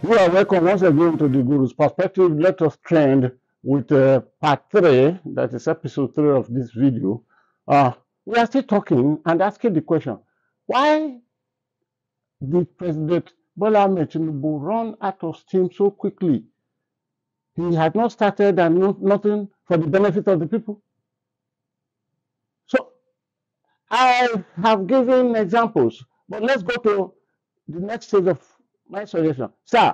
You are welcome once again to the Guru's Perspective. Let us trend with part 3, that is episode 3 of this video. We are still talking and asking the question, why did President Bola Ahmed Tinubu run out of steam so quickly? He had not started and nothing for the benefit of the people. So I have given examples, but let's go to the next stage of my suggestion. Sir,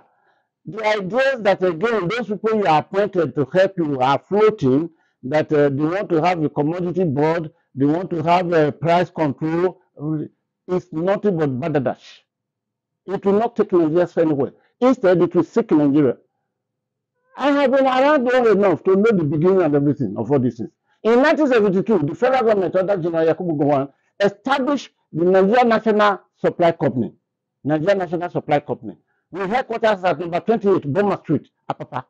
the idea that again, those people you are appointed to help you are floating, that they want to have a commodity board, they want to have a price control, it's nothing but badadash. It will not take Nigeria anywhere. Instead, it will sick Nigeria. I have been around long enough to know the beginning and everything of all these things. In 1972, the federal government under General Yakubu Gowon established the Nigerian National Supply Company. Nigerian National Supply Company. With headquarters at number 28, Boma Street, Apapa.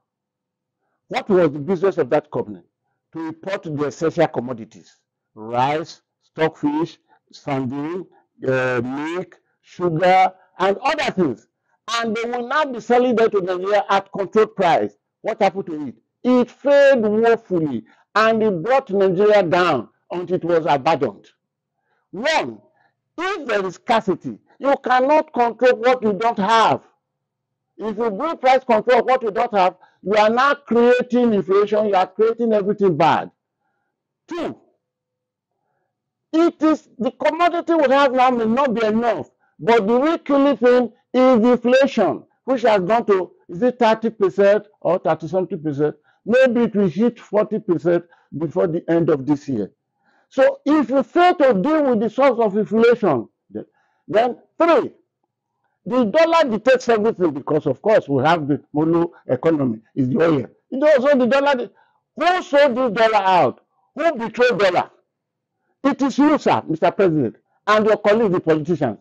What was the business of that company? To import the essential commodities: rice, stockfish, sardine, milk, sugar, and other things. And they will now be selling them to Nigeria at controlled price. What happened to it? It failed woefully, and it brought Nigeria down until it was abandoned. One, if there is scarcity, you cannot control what you don't have. If you do price control of what you don't have, you are now creating inflation, you are creating everything bad. Two, it is the commodity we have now may not be enough, but the real killing thing is inflation, which has gone to, is it 30% or 30-something%? Maybe it will hit 40% before the end of this year. So if you fail to deal with the source of inflation, then three, the dollar dictates everything because, of course, we have the mono economy, is the oil. So the dollar, who sold this dollar out? Who betrayed dollar? It is you, sir, Mr. President, and your colleagues, the politicians.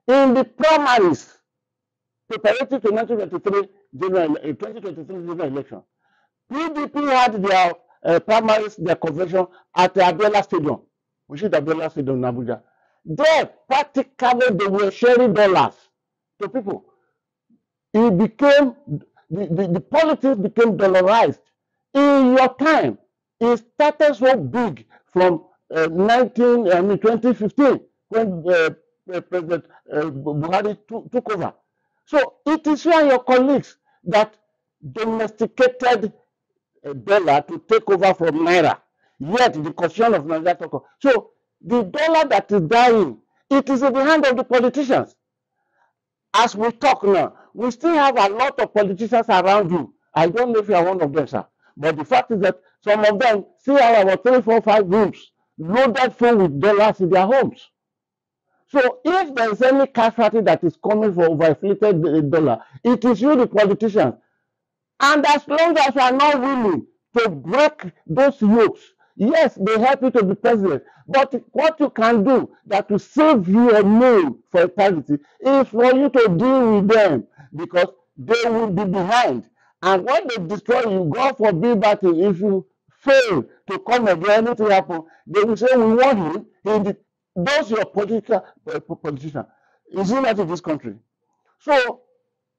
In the primaries preparatory to 2023 general election, PDP had their primaries, their convention at the Abiola Stadium, which is the Abiola Stadium in Abuja. There, practically, they were sharing dollars to people. It became, the politics became dollarized. In your time, it started so big from 2015, when President Buhari took over. So it is you and your colleagues that domesticated dollar to take over from Naira. Yet the constitution of Nigeria took over. So the dollar that is dying, it is in the hand of the politicians. As we talk now, we still have a lot of politicians around you. I don't know if you are one of them, sir. But the fact is that some of them still have about 3, 4, 5 rooms loaded full with dollars in their homes. So if there is any casualty that is coming for overinflated dollar, it is you, the politicians. And as long as you are not willing to break those yokes, yes, they help you to be president. But what you can do that will save you a name for eternity is for you to deal with them, because they will be behind. And when they destroy you, God forbid that if you fail to come again, anything happen, they will say, we want him. Those your politician. Is he not in this country? So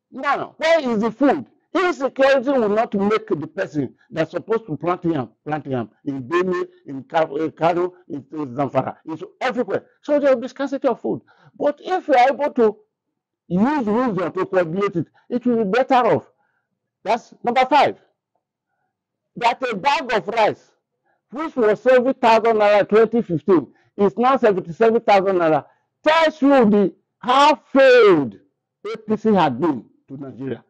now, where is the food? Insecurity will not make the person that's supposed to plant yam in Benue, in Kano, in Zamfara, in everywhere. So there will be scarcity of food. But if you are able to use wisdom to coagulate it, it will be better off. That's number 5. That a bag of rice, which was 70,000 naira in 2015, is now 77,000 naira, tells you how failed APC had been to Nigeria.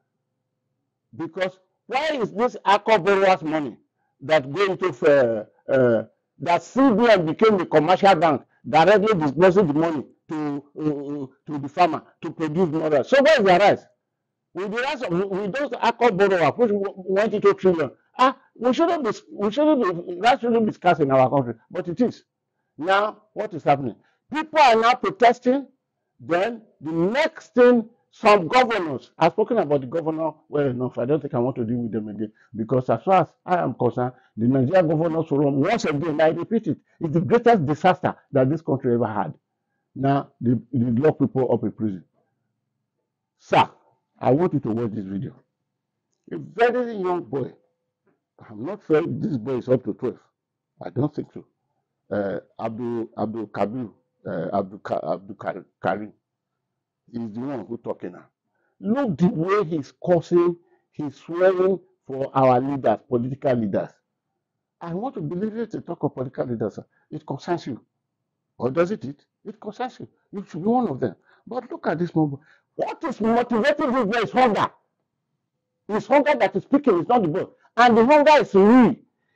Because why is this ACO borrowers' money that go into that CBN became the commercial bank, directly disbursing the money to the farmer to produce more rice? So where is the rice? With the rest of those ACO borrowers, which went into trillion, that shouldn't be scarce in our country, but it is. Now, what is happening? People are now protesting. Then the next thing, some governors, I've spoken about the governor well enough. I don't think I want to deal with them again, because as far as I am concerned, the Nigerian Governors Forum, once again, I repeat it, is the greatest disaster that this country ever had. Now, they lock people up in prison. Sir, I want you to watch this video. A very young boy. I'm not sure this boy is up to 12. I don't think so. Abdul Kabir, Abdul Karim is the one who talking now. Look the way he's cursing, he's swearing for our leaders, political leaders. I want to believe it to talk of political leaders. It concerns you. Or does it? It concerns you. You should be one of them. But look at this moment. What is motivating this boy is hunger. It's hunger that is speaking, it's not the boy. And the hunger is real.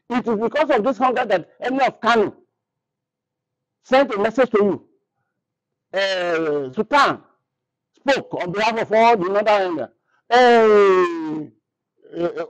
It is because of this hunger that Emir of Kano sent a message to you. Sultan spoke on behalf of all the northern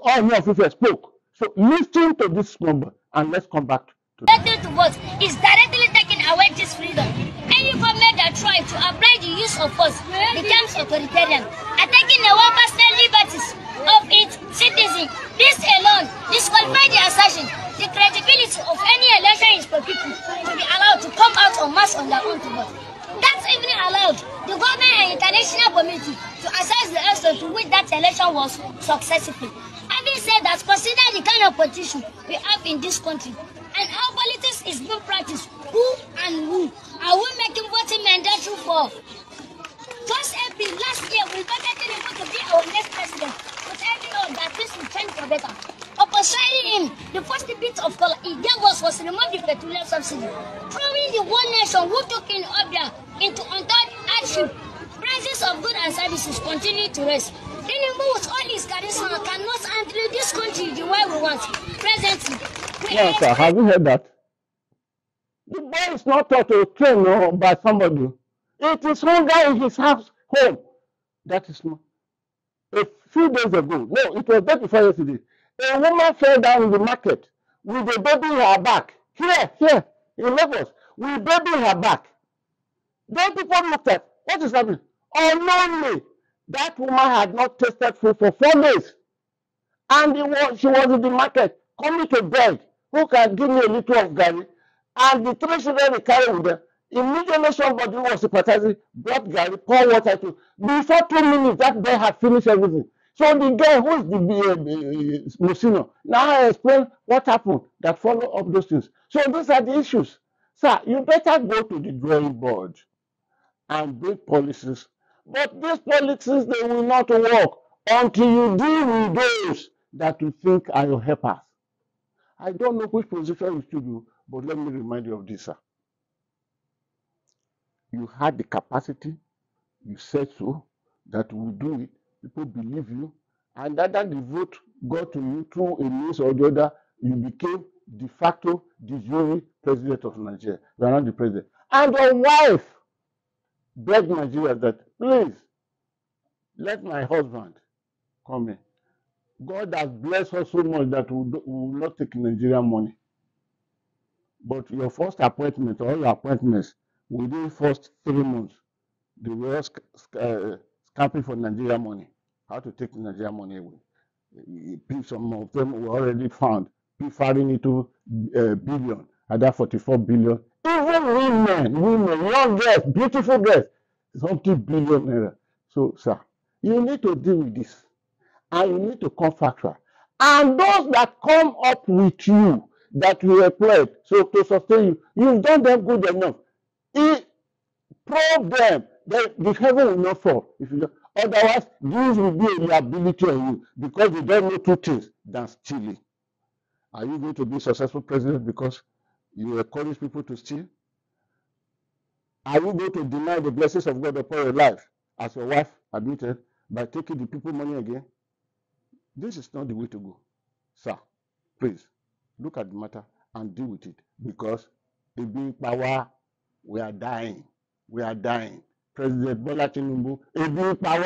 all of you spoke. So listen to this number and let's come back to to vote is directly taking away this freedom. Any government that tries to apply the use of force becomes authoritarian, attacking the personal liberties of its citizens. This alone disqualifies the assertion the credibility of any election is for people to be allowed to come out en masse on their own to vote. That's even allowed the government and international community to assess the extent to which that election was successful. Having said that, consider the kind of politician we have in this country and how politics is being practiced. Who and who are we making voting mandatory for? Just April last year, we voted Tinubu to be our next president, but every know that this will change for better. Opposing him, the first bit of color he gave us was to remove the petroleum subsidy, throwing the one nation who took in Obia into untold hardship. Prices of goods and services continue to rise. Tinubu with all his charisma cannot handle this country the way we want. Presently, yes, sir. Have you heard that? The boy is not taught to train by somebody. It is hunger in his house home. That is not. A few days ago, no, it was day before yesterday, a woman fell down in the market with a baby in her back. Here, in Lagos, with a baby in her back. Then people looked at what is happening. Unknowingly, that woman had not tasted food for 4 days. And she was in the market coming to beg, who can give me a little of Gary? And the 3 children they carried with them. Immediately somebody who was sympathizing brought Gary, pour water to. Before 2 minutes, that boy had finished everything. So the guy who is the Musino now explain what happened that follow up those things. So these are the issues. Sir, you better go to the drawing board and bring policies. But these policies, they will not work until you deal with those that you think are your helpers. I don't know which position you should do, but let me remind you of this, sir. You had the capacity, you said so, that you will do it, people believe you, and that the vote got to you through a means or the other, you became de facto, de jure president of Nigeria. You are not the president. And your wife begged Nigeria that, please, let my husband come in. God has blessed us so much that we will not take Nigerian money. But your first appointment, all your appointments, within the first 3 months, they were scamping for Nigerian money. How to take Nigerian money away. Some of them were already found, firing into billion, at that 44 billion. Even women, young girls, beautiful girls, something billion naira. So, sir, you need to deal with this. And you need to come factual. And those that come up with you, that you employed, so to sustain you, you've done them good enough. Probe them, the heaven will not fall. If you don't. Otherwise, this will be a liability on you because you don't know 2 things than stealing. Are you going to be a successful president because you encourage people to steal? Are you going to deny the blessings of God upon your life, as your wife admitted, by taking the people money again? This is not the way to go. Sir, please, look at the matter and deal with it. Because in being power, we are dying. We are dying. President Bola Tinubu, in being power,